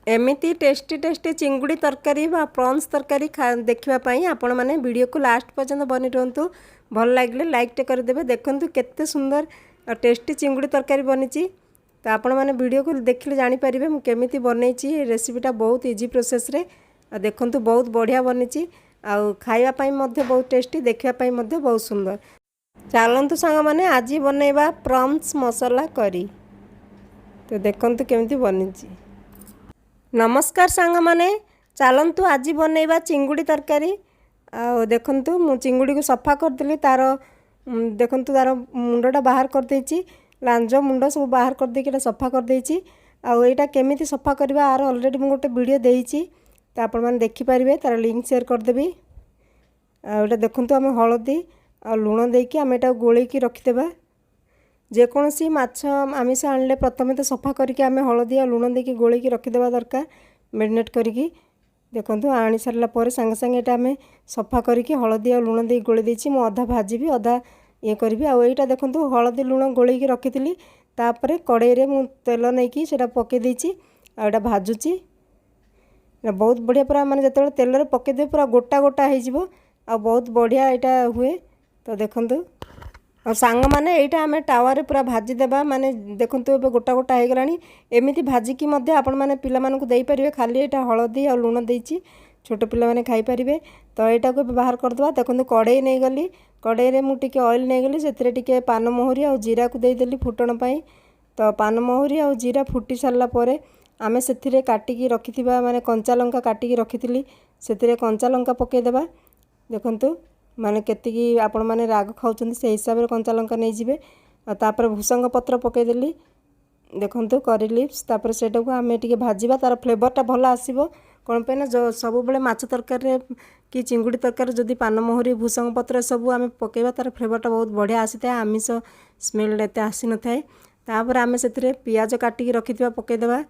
एमती tasty tasty चिंगुड़ी तरकारी बा प्रॉन्स तरकारी देखापी आपण मैंने वीडियो को लास्ट पर्यंत बनी रुहतु। भल लगे लाइक करदे। देखूँ केते सुंदर और टेस्टी चिंगुड़ी तरकारी बनी। तो आपण मैंने वीडियो को देखिले जानीपारे मुझे बनई रेसिपीटा बहुत इजी प्रोसेस रे। देखूँ बहुत बढ़िया बनी आउ खावाई बहुत टेस्टी देखापी बहुत सुंदर। चलतु सांग मैंने आज बनइबा प्रॉन्स मसाला करी। तो देखूँ केमती बनी। नमस्कार सांग माने चलतु आज बनइबा चिंगुड़ी तरकारी। आ देखंतु मु चिंगुड़ी को सफा करदेली तार देखंतु तार मुंडटा बाहर कर देछि। लांज मुंड सब बाहर कर देके सफा कर देछि। आ एटा केमिति सफा करबा आर ऑलरेडी मु गोटे वीडियो देछि। त आपण माने देखि परिबे तार लिंक शेयर कर देबी। आ एटा देखंतु हम हळदी आ लूण देकी हम एटा गोळी की रखि देबा। जेकोसी माछ आमिष आणले प्रथमे तो सफा करके आम हलदी और लुण देकी गोल की रखिदेवा दरकार मेरिनेट करिकी। देखो आनी सारा पर सांगे सांगे आम सफा करके हलदी और लुण दे गोली देछि। मु अधा भाजी अधा ये करी। आईटा देखो हलदी लुण गोल की रखी तापर कड़े मु तेल नहीं से पकई देछि। आटा भाजुची बहुत बढ़िया पूरा माने जो तेल पकईदे पूरा गोटा गोटा हो बहुत बढ़िया यहाँ हुए। तो देखो और सांग माने एटा आमे टावर पूरा भाजी देबा माने देखंतु ए गोटा गोटा हो गलानी। एमिति भाजी की मध्य आपण माने पिला मानकु देई परिबे। खाली एटा हळदी और लूण देइची छोट पिला माने खाई परिबे। तो एटा को बाहर कर दबा। देखंतु कड़ाई नै गली कड़ाई रे मु टिके ऑयल नै गली सेतरे टिके पान मोहरी और जीरा को देई देली फुटण पई। तो पान मोहरी और जीरा फुटी सारला परे आमे सेथिरे काटिकी रखिथिबा माने कंचा लंका काटिकी रखिथिली सेथिरे कंचा लंका पके देबा। देखंतु माने केतिकी आपण माने राग खाउछन से हिसाब रे कंचा लंका नै जिवे। तापर भूसंग पत्र पके देली देखंतु करी लिप्स। तापर सेटा को आमे टिके भाजीबा तार फ्लेवरटा भल आसीबो। कोन पे ना जो सब बेले माछ तरकारी रे कि चिंगुड़ी तरकारी जदी पान मोहरी भूसंग पत्र सब आमे पकेबा तार फ्लेवरटा बहुत बढ़िया आसीता। आमिष स्मेल एते आसी न थाए। तापर आमे सेतिरे पियाज काटिकी रखिथिबा पके देबा।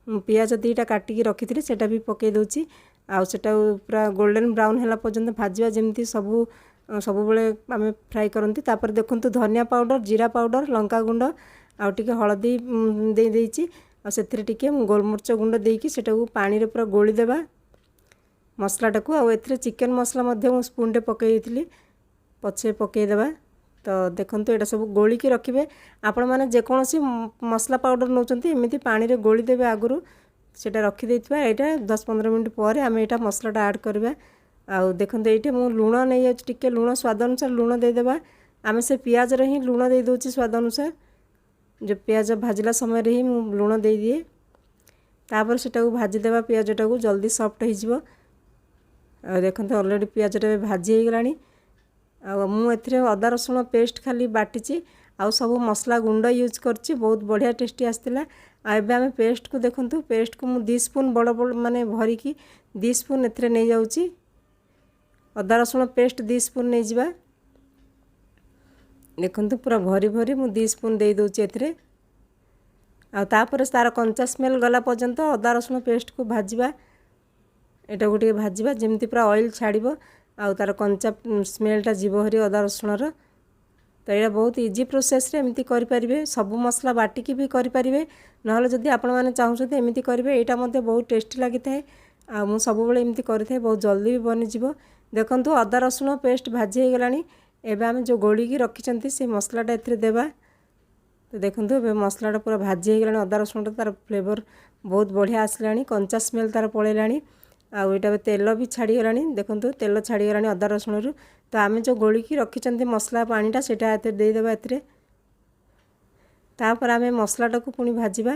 पियाज दीटा काटिकी रखिथिले सेटा भी पके दोची। आउ सेटा पूरा गोल्डन ब्राउन हैला पर्यंत भाजवा जेमती सबू बेले आम फ्राए करती। तापर देखंतु धनिया पाउडर जीरा पाउडर लंका गुंड आउ टिके हळदी दे देइची। आ सेथिरे टिके गोलमरिच गुंड देकी सेटा को पानी रे पूरा गोली देबा मसलाटा को। आ एथिरे चिकन मसला मध्य स्पून टे पके देइथिली पछे पके देबा। तो देखंतु एटा सब गोली की रखिबे। आपण माने जेकोसी मसला पाउडर नौचंती एमिति पानी रे गोली देबे आगुरु सेटा रखी देइथबा। एटा 10-15 मिनिट पर आम एटा मसलाटा ऐड करबा। आउ देखंतु एटे मु लूण नै जाउछि टिके लूण स्वाद अनुसार लूण दे देबा। आम से पियाज रे ही लूण दे दोछि स्वाद अनुसार। जो पियाज भाजला समय रे ही मु लूण दे दिए। तापर सेटा को भाजी देबा पियाजटा को जल्दी सॉफ्ट हो जिवो। आ देखंतु ऑलरेडी पियाजटा भाजी हो गलानी। आ मु एथिरे अदा रसुण पेस्ट खाली बाटिची आउ सब मसला गुंड यूज करछि बहुत बढ़िया टेस्टी आस्तिला। आ एबे आमे पेस्ट को देखंतु पेस्ट को मु 2 स्पून बड़ बड़ माने भरी की 2 स्पून एथिरे नै जाउछि। अदा रसुण पेस्ट 2 स्पून नै जिबा। देखंतु पूरा भरी भरी मु 2 स्पून दे दोछि एथिरे। आ तापर तार कंचा स्मेल गला पर्यंत अदा रसुण पेस्ट को भाजीबा। एटा गोटे भाजीबा जेमती पूरा ऑयल छाड़िबो आ तार कंचा स्मेलटा जीव हरी अदा रसुणर। तो ये बहुत इजी प्रोसेस रे एमती करि परिबे। सब मसला बाटिकी भी करि परिबे नहले जदि आपण माने चाहुछते एमती करिवे एटा मध्ये बहुत टेस्टी लागि थाए। आ मु सब बेले एमती करि थाए बहुत जल्दी भी बनि जिवो। देखंतु अदा रसुण पेस्ट भाजी हे गलानी। एबे हम जो गोली की रखिचंती से मसलाटा एथिरे देबा। तो देखंतु एबे मसलाटा पूरा भाजी हे गलानी। अदा रसुणटा तार फ्लेवर बहुत बढ़िया आसलानी कंचा स्मेल तार पळेलानी। आ एटा तेल भी छाड़ी गलानी। देखंतु तेल छाड़ी गलानी अदा रसुण रु। तो आम जो गोली की रखिचंती मसला पानीटा सेटा एते दे देबा एथिरे। तापर आमे मसलाटा को पुनी भाजीबा।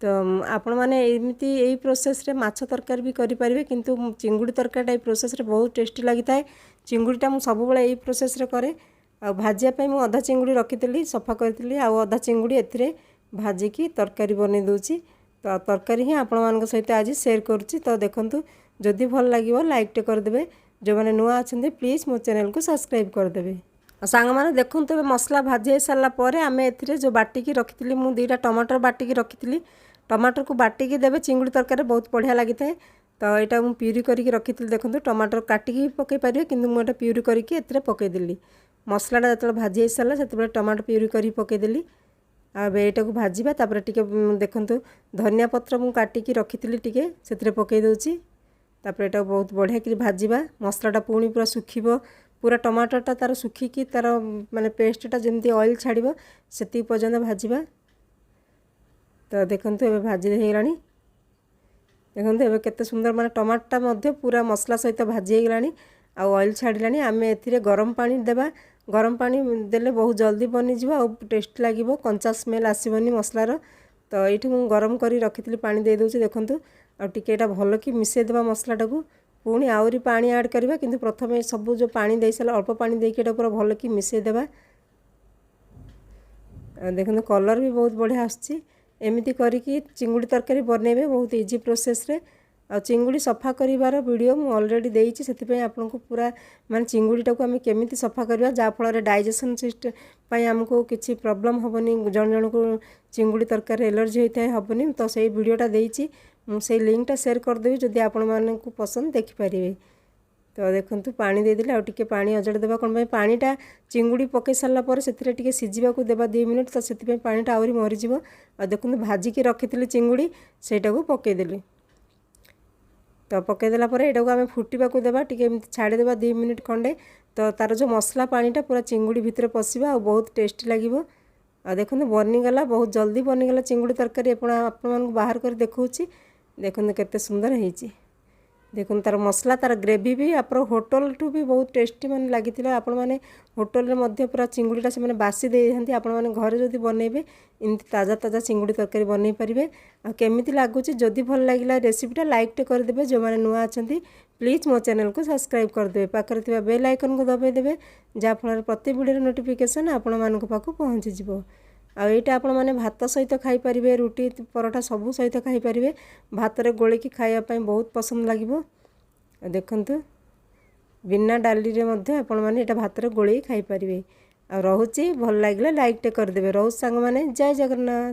तो आपण माने एमिति एई प्रोसेस रे माछ तरकारी भी करि परिबे किंतु चिंगुड़ी तरकारीटा एई प्रोसेस रे बहुत टेस्टी लागि थाए। चिंगुड़ीटा मु सब बेले एई प्रोसेस रे करे। आ भाजिया पई मु अधा चिंगुड़ी रखितली सफा करथिली आ अधा चिंगुड़ी एथिरे भाजी की तरकारी बनै दोछि। तो तरकारी ही आपण मानक सहित आज शेयर करूछि। तो देखंतु जदि भल लागिवो लाइक टे कर देबे। जो मैंने नुआ अच्छे प्लीज मो चैनल को सब्सक्राइब करदे। सांग मैंने देखूँ तो मसला भाजी हो सारा पर आम ए जो बाटिकी रखी मुझे 2टा टमाटर बाटिकी रखी टमाटर को बाटिकी देवे चिंगुड़ी तरकारी बहुत बढ़िया लगी थाए। तो यहाँ मुझे प्यूरी करके रखी देखो टमाटर काटिकी पकई पारे कि मुझे प्यूरी करके पकईदेली मसलाटा जो भाजी हो सारा से टमाटर प्यूरी कर पकईदेली। एटाक भाजवा तापर टिके देखंतु धनिया पत्र मु काटिकी रखिथिली टिके सेथिरे पकई दउची तापर एटा बहुत बढ़िया कि भाजवा मसलाटा पुणी पूरा सुखिबो पूरा टमाटरटा तार सुखिकी तार माने पेस्टटा जेमती ऑयल छाड़िबो सेति पर्यंत भाजवा। तो देखंतु एबे भाजी हे गलानी देखंतु एबे केते सुंदर माने टमाटरटा मध्य पूरा मसला सहित भाजी हे गलानी आ ऑयल छाड़िलानी। आमे एथिरे गरम पानी देबा गरम पानी देले बहुत जल्दी बनी जीवा और टेस्ट लागिबो कंचा स्मेल आसीबनी मसलार। तो ये मु गरम करी रखिथिली पानी दे दउची देखंतु आ टिके एटा भलो कि मिसे देबा मसलाटा को पुणी आउरी पानी ऐड करबा किंतु प्रथमे सब जो पानी देई साला अल्प पानी देके एटा पूरा भलो कि मिसे देबा। देखंतु कलर भी बहुत बढ़िया आछी एमिति करिकी चिंगुड़ी तरकारी बनेबे बहुत इजी प्रोसेस रे। आ चिंगुड़ी सफा करिवार वीडियो मु ऑलरेडी देइछि सेति आपको पूरा माने चिंगुड़ीटा को आम केमिति सफा करबा जा फल डाइजेशन सिस्टम पई हमको किछि प्रॉब्लम होबनी जन जन को चिंगुड़ी तरकारी एलर्जी होता है होबनी। तो सेही वीडियोटा देइछि मु सेही लिंकटा शेयर कर देबी जदि आपण मानकु पसंद देखि परिबे। तो देखंतु पानी दे दिले आ टिके पानी अजड़ देबा कोन भाई पानीटा चिंगुड़ी पके साला पर सेथिरे टिके सिजिबा को देबा 2 मिनिट तो सेति पे पानीटा आउरी मरि जिवो। आ देखंतु भाजी के रखिथिले चिंगुड़ी सेटा को पके देले तो पके देला पर एटा को आमे फुटीबा को देबा टिके एमति छाडी देबा 2 मिनिट खंडे तो तार जो मसला पानीटा पूरा चिंगुड़ी भितरे पसिबा आ बहुत टेस्टी लागिवो। आ देखंतु बनी गला बहुत जल्दी बनी गला चिंगुड़ी तरकारी आपण मानकु बाहर कर देखौची देखंतु केते सुंदर हेची। देखो तार मसला तार ग्रेवी भी आप होटल टू भी बहुत टेस्टी मान लगी आपण मैंने होटल रे मध्य पूरा चिंगुड़ीटा से बासी दे आपण मैंने घर जदि बनइबे इमती ताजा ताजा चिंगुड़ी तरकारी बनई पारे। आ केमिति लागुची जदि भल लागिला रेसिपीटा लाइक टे करदेबे जो माने नुआ अछंती प्लीज मो चैनल को सब्सक्राइब करदेबे पाखरे थिबा बेल आइकन को दबाई देबे जा फल प्रति वीडियो नोटिफिकेशन आपण मानक पाखु पहुंची जिवो। आ एटा आपण माने भात सहित खाई परिबे रुटी परोठा सबु सहित खाई परिबे भात रे गोले की खाया पई बहुत पसंद लागिवो। देखंतु बिना डाली रे मध्य आपण माने एटा भात रे गोले खाई परिबे। आ रहुची भल लागिला लाइक टे कर देबे। रहु संग माने जय जगन्नाथ।